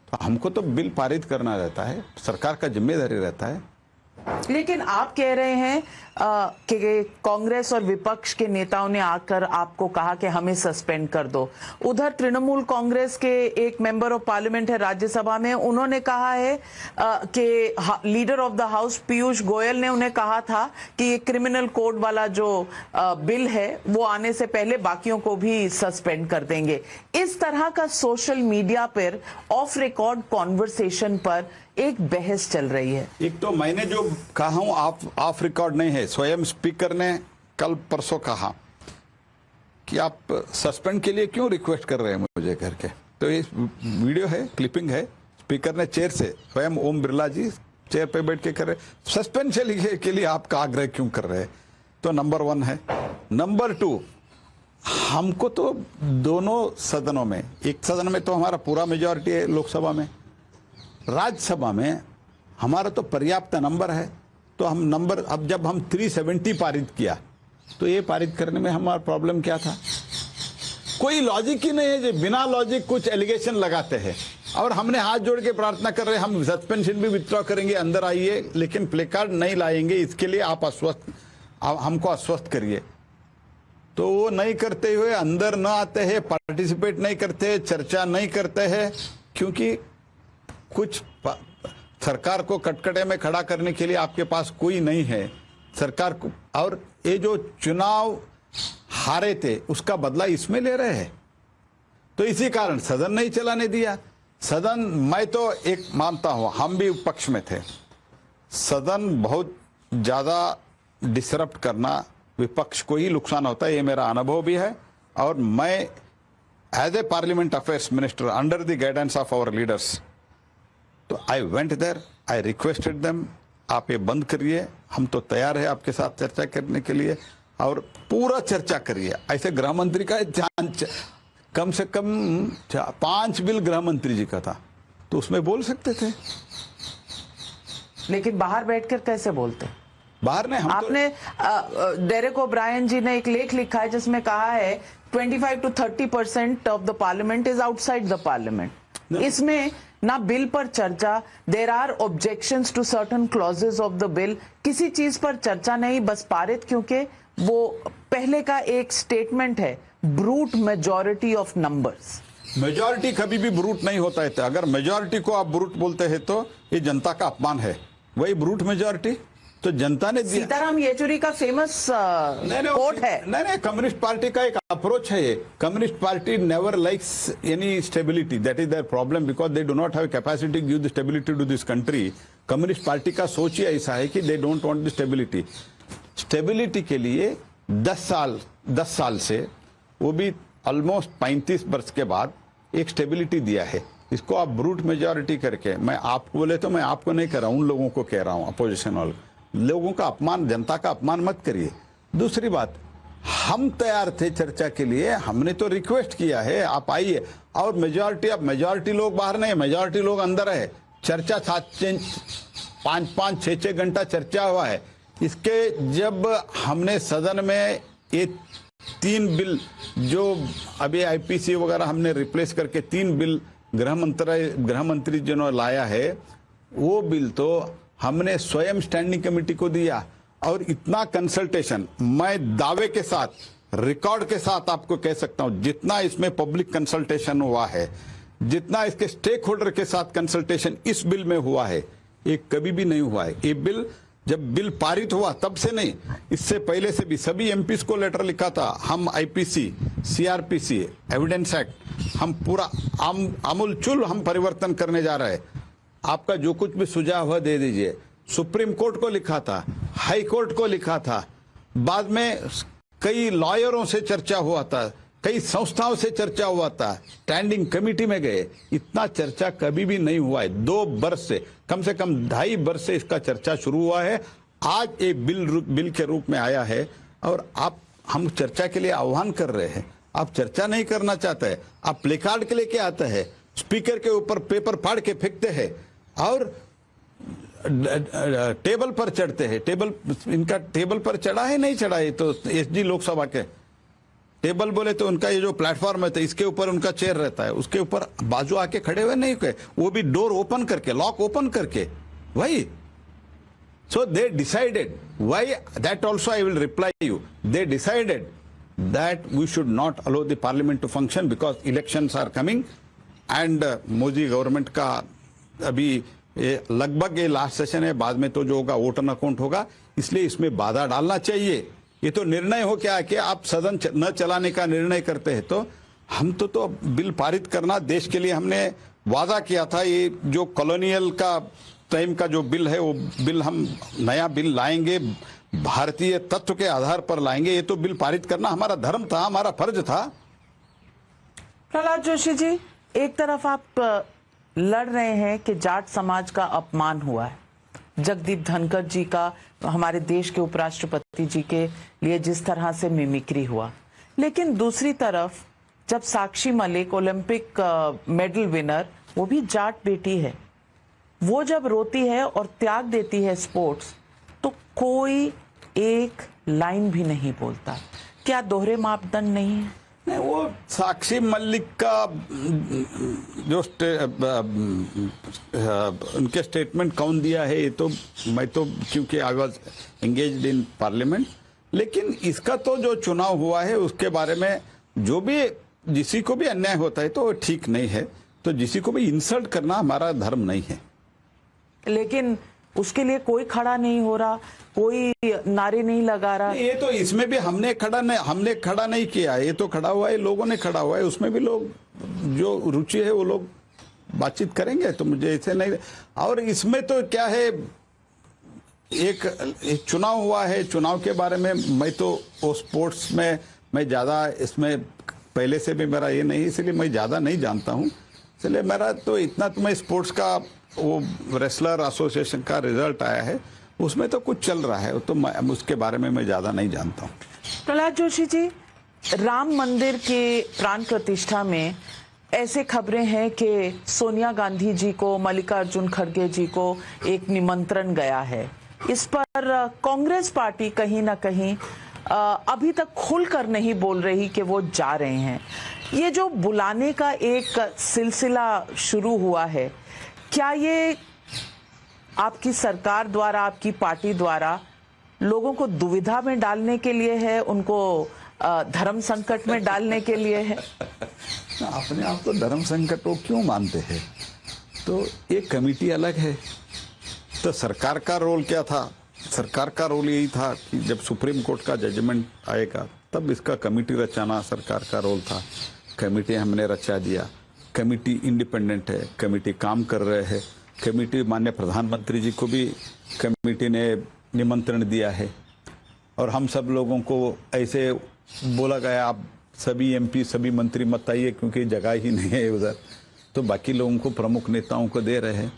तो हमको तो बिल पारित करना रहता है, सरकार का जिम्मेदारी रहता है। लेकिन आप कह रहे हैं कि कांग्रेस और विपक्ष के नेताओं ने आकर आपको कहा कि हमें सस्पेंड कर दो। उधर तृणमूल कांग्रेस के एक मेंबर ऑफ पार्लियामेंट है राज्यसभा में, उन्होंने कहा है कि leader of the house Piyush Goyal ने उन्हें कहा था कि ये क्रिमिनल कोड वाला जो बिल है वो आने से पहले बाकियों को भी सस्पेंड कर देंगे। इस तरह का सोशल मीडिया पर ऑफ रिकॉर्ड कॉन्वर्सेशन पर एक बहस चल रही है। एक तो मैंने जो कहा हूं ऑफ रिकॉर्ड नहीं है, स्वयं स्पीकर ने कल परसों कहा कि आप सस्पेंड के लिए क्यों रिक्वेस्ट कर रहे हैं मुझे करके। तो ये वीडियो है, क्लिपिंग है, स्पीकर ने चेयर से, स्वयं ओम बिरला जी चेयर पे बैठ के कर रहे, सस्पेंशन के लिए आपका आग्रह क्यों कर रहे हैं? तो नंबर 1 है। नंबर 2, हमको तो दोनों सदनों में, एक सदन में तो हमारा पूरा मेजोरिटी है लोकसभा में, राज्यसभा में हमारा तो पर्याप्त नंबर है। तो हम नंबर, अब जब हम 370 पारित किया तो ये पारित करने में हमारा प्रॉब्लम क्या था? कोई लॉजिक ही नहीं है, जो बिना लॉजिक कुछ एलिगेशन लगाते हैं। और हमने हाथ जोड़ के प्रार्थना कर रहे हैं, हम सस्पेंशन भी विथड्रॉ करेंगे, अंदर आइए, लेकिन प्ले कार्ड नहीं लाएंगे, इसके लिए आप हमको आश्वस्त करिए। तो वो नहीं करते हुए अंदर न आते हैं, पार्टिसिपेट नहीं करते, चर्चा नहीं करते हैं, क्योंकि कुछ सरकार को कटकटे में खड़ा करने के लिए आपके पास कोई नहीं है सरकार को। और ये जो चुनाव हारे थे उसका बदला इसमें ले रहे हैं। तो इसी कारण सदन नहीं चलाने दिया। सदन, मैं तो एक मानता हूं, हम भी पक्ष में थे, सदन बहुत ज्यादा डिसरप्ट करना विपक्ष को ही नुकसान होता है, ये मेरा अनुभव भी है। और मैं as a parliament affairs minister under the guidance of our leaders, तो I went there, I requested them, आप ये बंद करिए, हम तो तैयार है आपके साथ चर्चा करने के लिए, और पूरा चर्चा करिए। ऐसे गृह मंत्री का कम से कम 5 बिल गृह मंत्री जी का था, तो उसमें बोल सकते थे। लेकिन बाहर बैठकर कैसे बोलते? बाहर ने आपने डेरेक ओब्रायन जी ने एक लेख लिखा है जिसमें कहा है 25 to 30% of the parliament is outside the parliament. इसमें ना बिल पर चर्चा, there are objections to certain clauses of the bill, किसी चीज पर चर्चा नहीं, बस पारित, क्योंकि वो पहले का एक स्टेटमेंट है, brute majority of numbers. Majority कभी भी ब्रूट नहीं होता है। अगर मेजॉरिटी को आप ब्रूट बोलते हैं तो ये जनता का अपमान है। वही ब्रूट मेजॉरिटी तो जनता ने दिया। सीताराम येचुरी का फेमस कोट है। नहीं, कम्युनिस्ट पार्टी का एक अप्रोच है ये। Communist party never likes any stability, that is there problem, because they do not have capacity to give the stability to this country. Communist party का सोच ही ऐसा है कि they don't want the stability. Stability के लिए 10 साल से, वो भी ऑलमोस्ट 35 वर्ष के बाद एक स्टेबिलिटी दिया है। इसको आप ब्रूट मेजॉरिटी करके, मैं आपको बोले तो मैं आपको नहीं कह रहा हूं, उन लोगों को कह रहा हूं, अपोजिशन वाले लोगों का अपमान, जनता का अपमान मत करिए। दूसरी बात, हम तैयार थे चर्चा के लिए, हमने तो रिक्वेस्ट किया है आप आइए। और मेजॉरिटी, अब मेजॉरिटी लोग बाहर नहीं, मेजॉरिटी लोग अंदर है। चर्चा 5-5, 6-6 घंटा चर्चा हुआ है। इसके जब हमने सदन में ये 3 बिल जो अभी आईपीसी वगैरह हमने रिप्लेस करके 3 बिल गृह मंत्री जी ने लाया है, वो बिल तो हमने स्वयं स्टैंडिंग कमेटी को दिया। और इतना कंसल्टेशन, मैं दावे के साथ, रिकॉर्ड के साथ आपको कह सकता हूं, जितना इसमें पब्लिक कंसल्टेशन हुआ है, जितना इसके स्टेक होल्डर के साथ कंसल्टेशन इस बिल में हुआ है, ये कभी भी नहीं हुआ है। ये बिल जब बिल पारित हुआ तब से नहीं, इससे पहले से भी सभी एमपीस को लेटर लिखा था, हम आईपीसी, सीआरपीसी, एविडेंस एक्ट, हम पूरा आमूलचूल हम परिवर्तन करने जा रहे हैं। आपका जो कुछ भी सुझाव है दे दीजिए। सुप्रीम कोर्ट को लिखा था, हाई कोर्ट को लिखा था, बाद में कई लॉयरों से चर्चा हुआ था, कई संस्थाओं से चर्चा हुआ था, स्टैंडिंग कमेटी में गए। इतना चर्चा कभी भी नहीं हुआ है। 2 वर्ष से, कम से कम 2.5 वर्ष से इसका चर्चा शुरू हुआ है। आज एक बिल के रूप में आया है और हम चर्चा के लिए आह्वान कर रहे हैं। आप चर्चा नहीं करना चाहते हैं, आप प्ले कार्ड के लेके आते हैं, स्पीकर के ऊपर पेपर फाड़ के फेंकते हैं और टेबल पर चढ़ते हैं। इनका टेबल पर चढ़ा है नहीं चढ़ा है, तो एसजी लोकसभा के टेबल बोले तो उनका ये जो प्लेटफॉर्म है तो इसके ऊपर उनका चेयर रहता है, उसके ऊपर बाजू आके खड़े हुए नहीं हुए, वो भी डोर ओपन करके, लॉक ओपन करके। वही so they decided, why that also I will reply you, they decided that we should not allow the parliament to function because elections are coming and Modi government का अभी लगभग ये लास्ट सेशन है, बाद में तो जो होगा वोट ऑन अकाउंट होगा, इसलिए इसमें बाधा डालना चाहिए। ये तो निर्णय हो क्या कि आप सदन न चलाने का निर्णय करते हैं, तो हम तो बिल पारित करना देश के लिए हमने वादा किया था। ये जो कॉलोनियल का टाइम का जो बिल है वो बिल हम नया बिल लाएंगे, भारतीय तत्व के आधार पर लाएंगे। ये तो बिल पारित करना हमारा धर्म था, हमारा फर्ज था। प्रहलाद जोशी जी, एक तरफ आप लड़ रहे हैं कि जाट समाज का अपमान हुआ है, जगदीप धनखड़ जी का हमारे देश के उपराष्ट्रपति जी के लिए जिस तरह से मिमिक्री हुआ, लेकिन दूसरी तरफ जब Sakshi Malik Olympic medal winner, वो भी जाट बेटी है, वो जब रोती है और त्याग देती है स्पोर्ट्स, तो कोई एक लाइन भी नहीं बोलता। क्या दोहरे मापदंड नहीं है? नहीं, वो साक्षी मलिक का जो उनके स्टेटमेंट कौन दिया है, ये तो मैं तो क्योंकि I was engaged in parliament, लेकिन इसका तो जो चुनाव हुआ है उसके बारे में जो भी जिसी को भी अन्याय होता है तो ठीक नहीं है, तो जिसी को भी इंसल्ट करना हमारा धर्म नहीं है। लेकिन उसके लिए कोई खड़ा नहीं हो रहा, कोई नारे नहीं लगा रहा। ये तो इसमें भी हमने खड़ा नहीं किया, ये तो खड़ा हुआ है, लोगों ने खड़ा हुआ है, उसमें भी लोग जो रुचि है वो लोग बातचीत करेंगे, तो मुझे ऐसे नहीं। और इसमें तो क्या है, एक चुनाव हुआ है, चुनाव के बारे में मैं तो वो स्पोर्ट्स में मैं ज्यादा इसमें पहले से भी मेरा ये नहीं, इसलिए मैं ज्यादा नहीं जानता हूँ, इसलिए मेरा तो इतना तो मैं स्पोर्ट्स का वो रेसलर एसोसिएशन का रिजल्ट आया है उसमें तो कुछ चल रहा है, तो मैं उसके बारे में मैं ज्यादा नहीं जानता हूँ। प्रहलाद जोशी जी, राम मंदिर के प्राण प्रतिष्ठा में ऐसे खबरें हैं कि सोनिया गांधी जी को, मल्लिकार्जुन खड़गे जी को एक निमंत्रण गया है। इस पर कांग्रेस पार्टी कहीं ना कहीं अभी तक खुलकर नहीं बोल रही कि वो जा रहे हैं। ये जो बुलाने का एक सिलसिला शुरू हुआ है, क्या ये आपकी सरकार द्वारा, आपकी पार्टी द्वारा लोगों को दुविधा में डालने के लिए है, उनको धर्म संकट में डालने के लिए है? अपने आप तो धर्म संकट को क्यों मानते हैं? तो एक कमेटी अलग है, तो सरकार का रोल क्या था? सरकार का रोल यही था कि जब सुप्रीम कोर्ट का जजमेंट आएगा तब इसका कमेटी रचाना सरकार का रोल था। कमेटी हमने रचा दिया, कमेटी इंडिपेंडेंट है, कमेटी काम कर रहे हैं, कमेटी माननीय प्रधानमंत्री जी को भी कमेटी ने निमंत्रण दिया है और हम सब लोगों को ऐसे बोला गया आप सभी एमपी सभी मंत्री मत आइए क्योंकि जगह ही नहीं है उधर, तो बाकी लोगों को प्रमुख नेताओं को दे रहे हैं।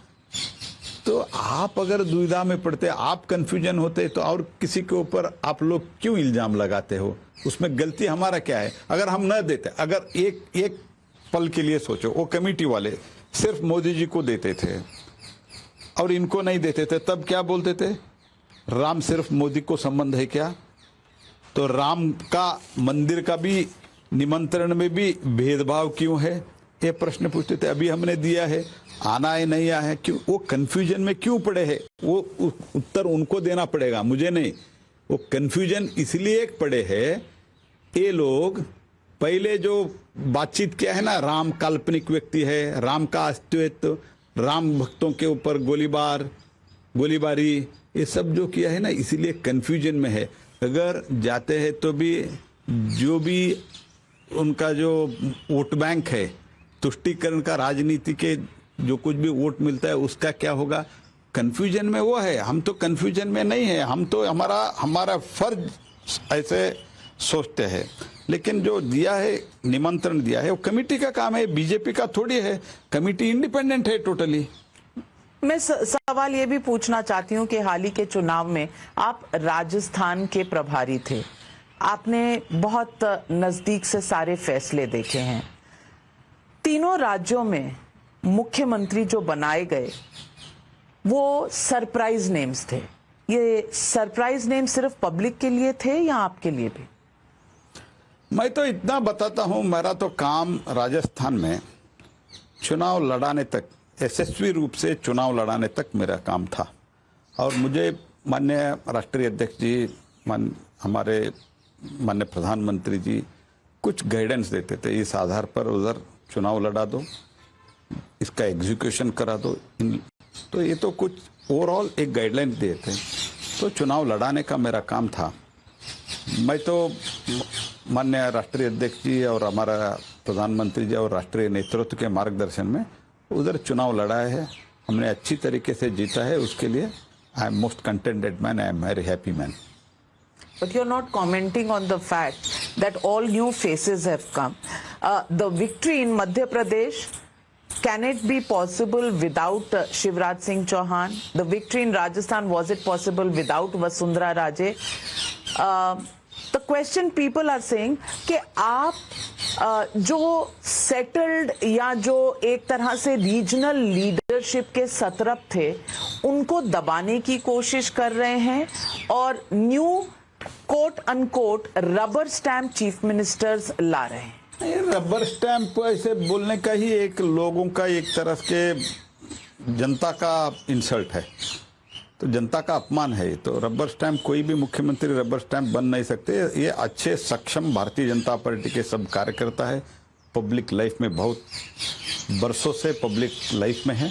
तो आप अगर दुविधा में पड़ते, आप कंफ्यूजन होते, तो और किसी के ऊपर आप लोग क्यों इल्जाम लगाते हो? उसमें गलती हमारा क्या है? अगर हम न देते, अगर एक पल के लिए सोचो, वो कमेटी वाले सिर्फ मोदी जी को देते थे और इनको नहीं देते थे, तब क्या बोलते थे? राम सिर्फ मोदी को संबंध है क्या? तो राम का मंदिर का भी निमंत्रण में भी भेदभाव क्यों है, ये प्रश्न पूछते थे। अभी हमने दिया है, आना है नहीं आया है, क्यों? वो कंफ्यूजन में क्यों पड़े हैं? वो उत्तर उनको देना पड़ेगा, मुझे नहीं। वो कंफ्यूजन इसलिए पड़े हैं, ये लोग पहले जो बातचीत किया है ना, राम काल्पनिक व्यक्ति है, राम का अस्तित्व, राम भक्तों के ऊपर गोलीबारी, ये सब जो किया है ना, इसीलिए कंफ्यूजन में है। अगर जाते हैं तो भी जो भी उनका जो वोट बैंक है, तुष्टीकरण का राजनीति के जो कुछ भी वोट मिलता है उसका क्या होगा? कंफ्यूजन में वो है, हम तो कंफ्यूजन में नहीं है, हम तो हमारा फर्ज ऐसे सोचते हैं। लेकिन जो दिया है, निमंत्रण दिया है, वो कमेटी का काम है, बीजेपी का थोड़ी है। कमेटी इंडिपेंडेंट है टोटली। मैं सवाल ये भी पूछना चाहती हूँ कि हाल ही के चुनाव में आप राजस्थान के प्रभारी थे, आपने बहुत नजदीक से सारे फैसले देखे हैं। तीनों राज्यों में मुख्यमंत्री जो बनाए गए वो सरप्राइज नेम्स थे। ये सरप्राइज नेम सिर्फ पब्लिक के लिए थे या आपके लिए भी? मैं तो इतना बताता हूं, मेरा तो काम राजस्थान में चुनाव लड़ाने तक, यशस्वी रूप से चुनाव लड़ाने तक मेरा काम था। और मुझे माननीय राष्ट्रीय अध्यक्ष जी, हमारे माननीय प्रधानमंत्री जी कुछ गाइडेंस देते थे, इस आधार पर उधर चुनाव लड़ा दो, इसका एग्जीक्यूशन करा दो। तो ये तो कुछ ओवरऑल एक गाइडलाइन दिए थे, तो चुनाव लड़ाने का मेरा काम था। मैं तो माननीय राष्ट्रीय अध्यक्ष जी और हमारा प्रधानमंत्री जी और राष्ट्रीय नेतृत्व के मार्गदर्शन में उधर चुनाव लड़ाया है, हमने अच्छी तरीके से जीता है। उसके लिए I am most contented man, I am very happy man. But you're not commenting on the fact that all new faces have come. The victory in Madhya Pradesh, can it be possible without Shivraj Singh Chauhan? The victory in Rajasthan, was it possible without Vasundhara Raje? The question people are saying कि आप जो सेटल्ड या जो एक तरह से रीजनल लीडरशिप के सतरप थे उनको दबाने की कोशिश कर रहे हैं और new quote unquote rubber stamp chief ministers ला रहे हैं। रबर स्टैम्प ऐसे बोलने का ही एक लोगों का एक तरह के जनता का इंसल्ट है, तो जनता का अपमान है। तो रबर स्टैम्प, कोई भी मुख्यमंत्री रबर स्टैम्प बन नहीं सकते। ये अच्छे सक्षम भारतीय जनता पार्टी के सब कार्यकर्ता है, पब्लिक लाइफ में बहुत बरसों से पब्लिक लाइफ में है।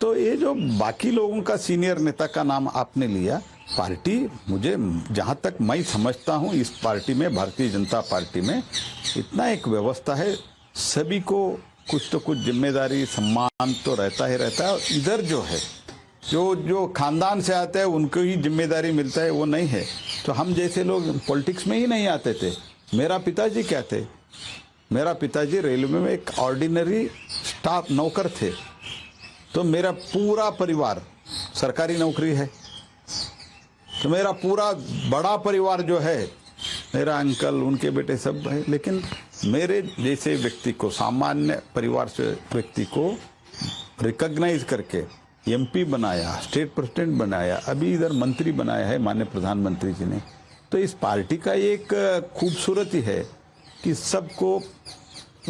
तो ये जो बाकी लोगों का सीनियर नेता का नाम आपने लिया, पार्टी, मुझे जहां तक मैं समझता हूं, इस पार्टी में, भारतीय जनता पार्टी में इतना एक व्यवस्था है, सभी को कुछ तो कुछ जिम्मेदारी सम्मान तो रहता ही रहता है। इधर जो है, जो खानदान से आते हैं उनको ही जिम्मेदारी मिलता है, वो नहीं है। तो हम जैसे लोग पॉलिटिक्स में ही नहीं आते थे। मेरा पिताजी क्या थे? मेरा पिताजी रेलवे में एक ऑर्डिनरी स्टाफ नौकर थे। तो मेरा पूरा परिवार सरकारी नौकरी है, तो मेरा पूरा बड़ा परिवार जो है, मेरा अंकल, उनके बेटे सब है। लेकिन मेरे जैसे व्यक्ति को, सामान्य परिवार से व्यक्ति को रिकॉग्नाइज करके एमपी बनाया, स्टेट प्रेसिडेंट बनाया, अभी इधर मंत्री बनाया है माननीय प्रधानमंत्री जी ने। तो इस पार्टी का एक खूबसूरती है कि सबको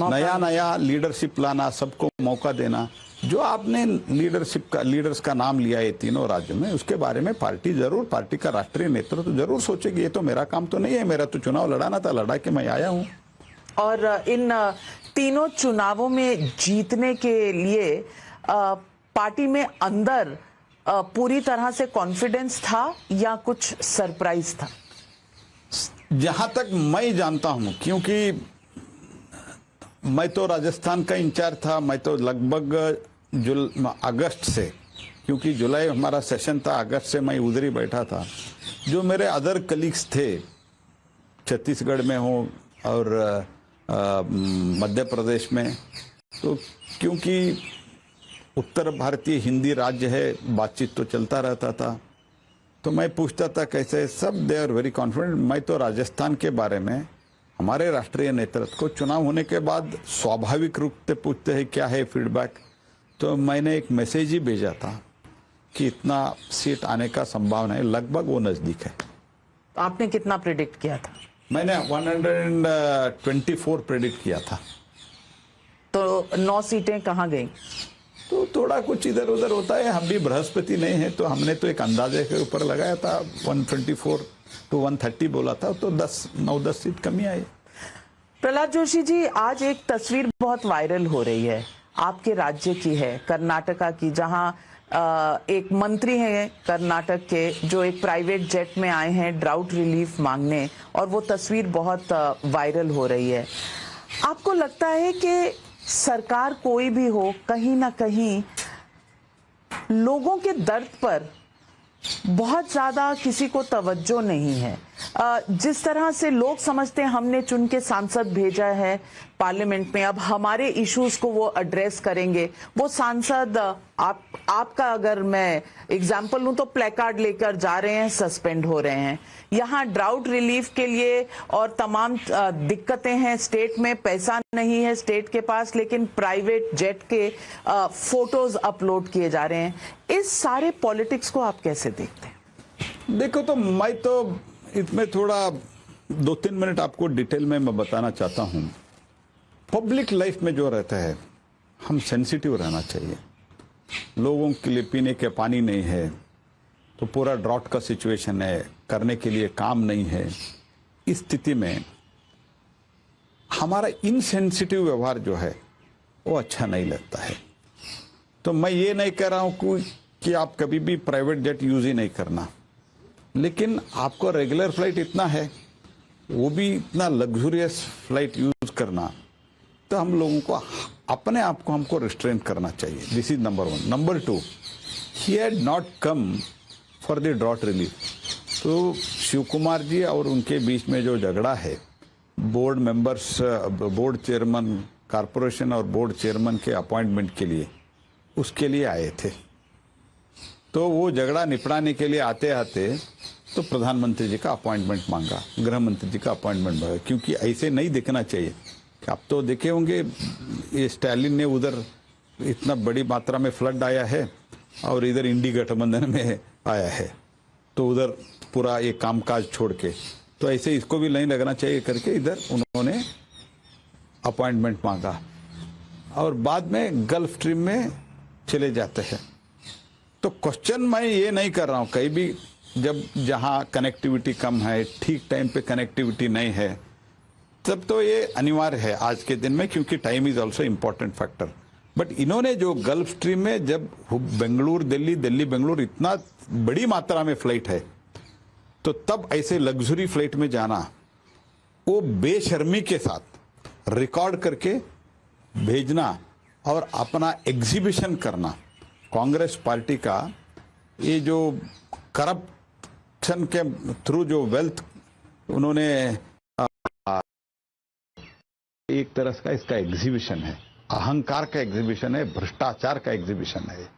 नया नया लीडरशिप लाना, सबको मौका देना। जो आपने लीडर्स का नाम लिया है तीनों राज्यों में, उसके बारे में पार्टी जरूर, पार्टी का राष्ट्रीय नेतृत्व जरूर सोचेगी। ये तो मेरा काम तो नहीं है, मेरा तो चुनाव लड़ाना था, लड़ा के मैं आया हूं। और इन तीनों चुनावों में जीतने के लिए पार्टी में अंदर पूरी तरह से कॉन्फिडेंस था या कुछ सरप्राइज था? जहां तक मैं जानता हूं, क्योंकि मैं तो राजस्थान का इंचार्ज था, मैं तो लगभग अगस्त से, क्योंकि जुलाई हमारा सेशन था, अगस्त से मैं उधर ही बैठा था। जो मेरे अदर कलीग्स थे, छत्तीसगढ़ में हो और मध्य प्रदेश में, तो क्योंकि उत्तर भारतीय हिंदी राज्य है, बातचीत तो चलता रहता था, तो मैं पूछता था कैसे, सब दे आर वेरी कॉन्फिडेंट। मैं तो राजस्थान के बारे में हमारे राष्ट्रीय नेतृत्व को चुनाव होने के बाद स्वाभाविक रूप से पूछते हैं क्या है फीडबैक। तो मैंने एक मैसेज ही भेजा था कि इतना सीट आने का संभावना है, लगभग वो नजदीक है। आपने कितना प्रेडिक्ट किया था? मैंने 124 प्रेडिक्ट किया था। तो 9 सीटें कहाँ गई? तो थोड़ा कुछ इधर उधर होता है, हम भी बृहस्पति नहीं है, तो हमने तो एक अंदाजे के ऊपर लगाया था, 124 to 130 बोला था, तो 9-10 सीट कमी आई। प्रहलाद जोशी जी, आज एक तस्वीर बहुत वायरल हो रही है, आपके राज्य की है, कर्नाटका की, जहां एक मंत्री हैं कर्नाटक के जो एक प्राइवेट जेट में आए हैं ड्राउट रिलीफ मांगने, और वो तस्वीर बहुत वायरल हो रही है। आपको लगता है कि सरकार कोई भी हो, कहीं ना कहीं लोगों के दर्द पर बहुत ज्यादा किसी को तवज्जो नहीं है। जिस तरह से लोग समझते हैं हमने चुन के सांसद भेजा है पार्लियामेंट में, अब हमारे इश्यूज को वो एड्रेस करेंगे। वो सांसद आपका अगर मैं एग्जांपल लूं तो प्लेकार्ड लेकर जा रहे हैं, सस्पेंड हो रहे हैं। यहाँ ड्राउट रिलीफ के लिए और तमाम दिक्कतें हैं, स्टेट में पैसा नहीं है स्टेट के पास, लेकिन प्राइवेट जेट के फोटोज अपलोड किए जा रहे हैं। इस सारे पॉलिटिक्स को आप कैसे देखते हैं? देखो, तो मैं तो इसमें थोड़ा 2-3 मिनट आपको डिटेल में मैं बताना चाहता हूं। पब्लिक लाइफ में जो रहता है, हम सेंसिटिव रहना चाहिए। लोगों के लिए पीने के पानी नहीं है, तो पूरा ड्रॉट का सिचुएशन है, करने के लिए काम नहीं है। इस स्थिति में हमारा इनसेंसिटिव व्यवहार जो है वो अच्छा नहीं लगता है। तो मैं ये नहीं कह रहा हूं कि आप कभी भी प्राइवेट जेट यूज ही नहीं करना, लेकिन आपको रेगुलर फ्लाइट इतना है, वो भी इतना लग्जूरियस फ्लाइट यूज करना, तो हम लोगों को अपने आप को हमको रिस्ट्रेन करना चाहिए। This is number 1। Number 2, he had not come for the drought relief. तो शिव कुमार जी और उनके बीच में जो झगड़ा है, board members, board chairman, corporation और बोर्ड चेयरमैन के अपॉइंटमेंट के लिए, उसके लिए आए थे। तो वो झगड़ा निपटाने के लिए आते आते तो प्रधानमंत्री जी का अपॉइंटमेंट मांगा, गृह मंत्री जी का अपॉइंटमेंट मांगा, क्योंकि ऐसे नहीं दिखना चाहिए। आप तो देखे होंगे, ये स्टालिन ने उधर इतना बड़ी मात्रा में फ्लड आया है और इधर इंडी गठबंधन में आया है, तो उधर पूरा ये कामकाज छोड़ के, तो ऐसे इसको भी नहीं लगना चाहिए करके इधर उन्होंने अपॉइंटमेंट मांगा और बाद में गल्फ स्ट्रीम में चले जाते हैं। तो क्वेश्चन मैं ये नहीं कर रहा हूं, कहीं भी जब जहां कनेक्टिविटी कम है, ठीक टाइम पे कनेक्टिविटी नहीं है, तब तो ये अनिवार्य है आज के दिन में, क्योंकि time is also important factor. But इन्होंने जो गल्फ स्ट्रीम में जब बेंगलुरु दिल्ली, दिल्ली बेंगलुरु इतना बड़ी मात्रा में फ्लाइट है, तो तब ऐसे लग्जरी फ्लाइट में जाना, वो बेशर्मी के साथ रिकॉर्ड करके भेजना और अपना एग्जीबिशन करना, कांग्रेस पार्टी का ये जो करप्शन के थ्रू जो वेल्थ उन्होंने एक तरह का इसका एग्जीबिशन है, अहंकार का एग्जीबिशन है, भ्रष्टाचार का एग्जीबिशन है।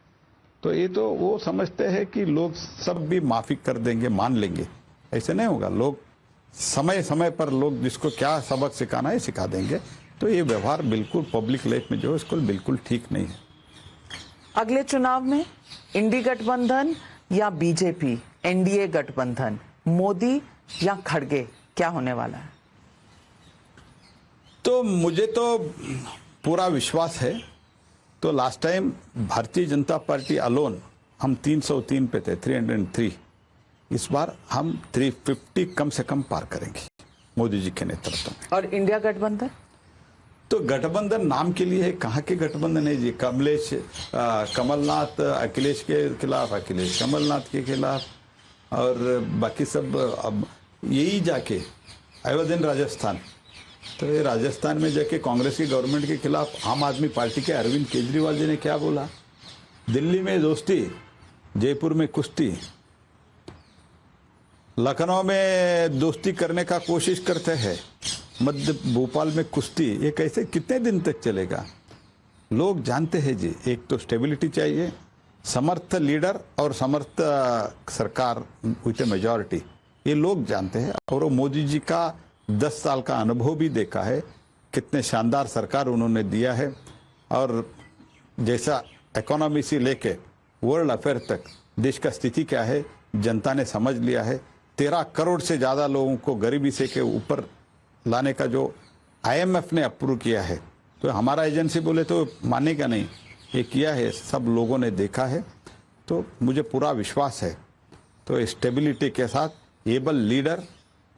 तो ये तो वो समझते हैं कि लोग सब भी माफी कर देंगे, मान लेंगे। ऐसे नहीं होगा। लोग समय समय पर लोग जिसको क्या सबक सिखाना है सिखा देंगे। तो ये व्यवहार बिल्कुल पब्लिक लाइफ में जो है इसको बिल्कुल ठीक नहीं है। अगले चुनाव में इंडी गठबंधन या बीजेपी, एनडीए गठबंधन, मोदी या खड़गे, क्या होने वाला है? तो मुझे तो पूरा विश्वास है। तो last time Bharatiya Janata party alone हम 303 पे थे, 303। इस बार हम 350 कम से कम पार करेंगे मोदी जी के नेतृत्व में। और इंडिया गठबंधन? तो गठबंधन नाम के लिए है, कहाँ के गठबंधन है जी? कमलनाथ अखिलेश के खिलाफ, अखिलेश कमलनाथ के खिलाफ, और बाकी सब अब यही जाके अयोध्या राजस्थान, तो ये राजस्थान में जाके कांग्रेस की गवर्नमेंट के खिलाफ आम आदमी पार्टी के अरविंद केजरीवाल जी ने क्या बोला? दिल्ली में दोस्ती, जयपुर में कुश्ती, लखनऊ में दोस्ती करने का कोशिश करते हैं, मध्य भोपाल में कुश्ती। ये कैसे कितने दिन तक चलेगा? लोग जानते हैं जी, एक तो स्टेबिलिटी चाहिए, समर्थ लीडर और समर्थ सरकार विथ मेजॉरिटी, ये लोग जानते हैं। और वो मोदी जी का 10 साल का अनुभव भी देखा है, कितने शानदार सरकार उन्होंने दिया है। और जैसा इकोनॉमी से लेके वर्ल्ड अफेयर तक देश का स्थिति क्या है जनता ने समझ लिया है। 13 करोड़ से ज़्यादा लोगों को गरीबी से के ऊपर लाने का जो IMF ने अप्रूव किया है, तो हमारा एजेंसी बोले तो मानेगा नहीं, ये किया है, सब लोगों ने देखा है। तो मुझे पूरा विश्वास है। तो स्टेबिलिटी के साथ एबल लीडर,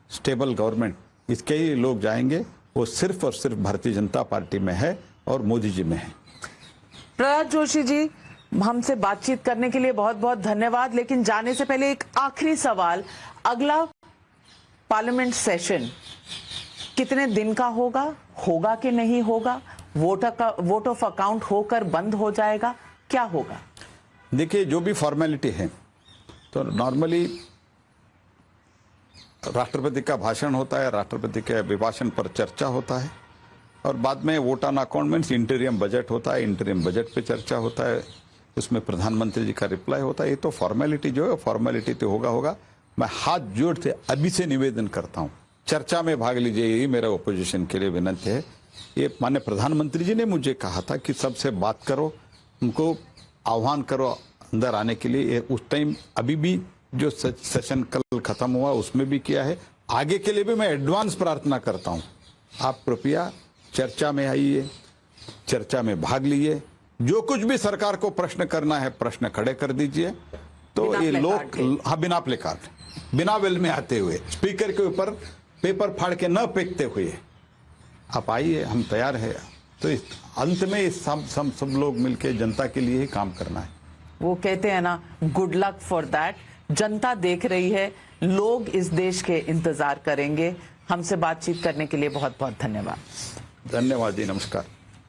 स्टेबल गवर्नमेंट, इसके ही लोग जाएंगे। वो सिर्फ और सिर्फ भारतीय जनता पार्टी में है और मोदी जी में है। प्रहलाद जोशी जी, हमसे बातचीत करने के लिए बहुत बहुत धन्यवाद। लेकिन जाने से पहले एक आखिरी सवाल, अगला पार्लियामेंट सेशन कितने दिन का होगा कि नहीं होगा? वोट ऑफ अकाउंट होकर बंद हो जाएगा, क्या होगा? देखिए, जो भी फॉर्मेलिटी है तो नॉर्मली राष्ट्रपति का भाषण होता है, राष्ट्रपति के अभिभाषण पर चर्चा होता है और बाद में vote on account means interim budget होता है, इंटरियम बजट पे चर्चा होता है, उसमें प्रधानमंत्री जी का रिप्लाई होता है। ये तो फॉर्मेलिटी जो है फॉर्मेलिटी तो होगा। मैं हाथ जोड़ के अभी से निवेदन करता हूँ, चर्चा में भाग लीजिए, यही मेरा ओपोजिशन के लिए विनती है। ये माननीय प्रधानमंत्री जी ने मुझे कहा था कि सबसे बात करो, उनको आह्वान करो अंदर आने के लिए। उस टाइम अभी भी जो सेशन कल खत्म हुआ उसमें भी किया है, आगे के लिए भी मैं एडवांस प्रार्थना करता हूँ, आप कृपया चर्चा में आइए, चर्चा में भाग लीजिए, जो कुछ भी सरकार को प्रश्न करना है प्रश्न खड़े कर दीजिए। तो ये लोग, हाँ, बिना प्ले कार्ड, बिना वेल में आते हुए, स्पीकर के ऊपर पेपर फाड़ के न फेंकते हुए आप आइए, हम तैयार है। तो इस अंत में इस सब लोग मिलकर जनता के लिए ही काम करना है। वो कहते हैं ना, गुड लक फॉर दैट। जनता देख रही है, लोग इस देश के इंतजार करेंगे। हमसे बातचीत करने के लिए बहुत बहुत धन्यवाद। धन्यवाद जी, नमस्कार।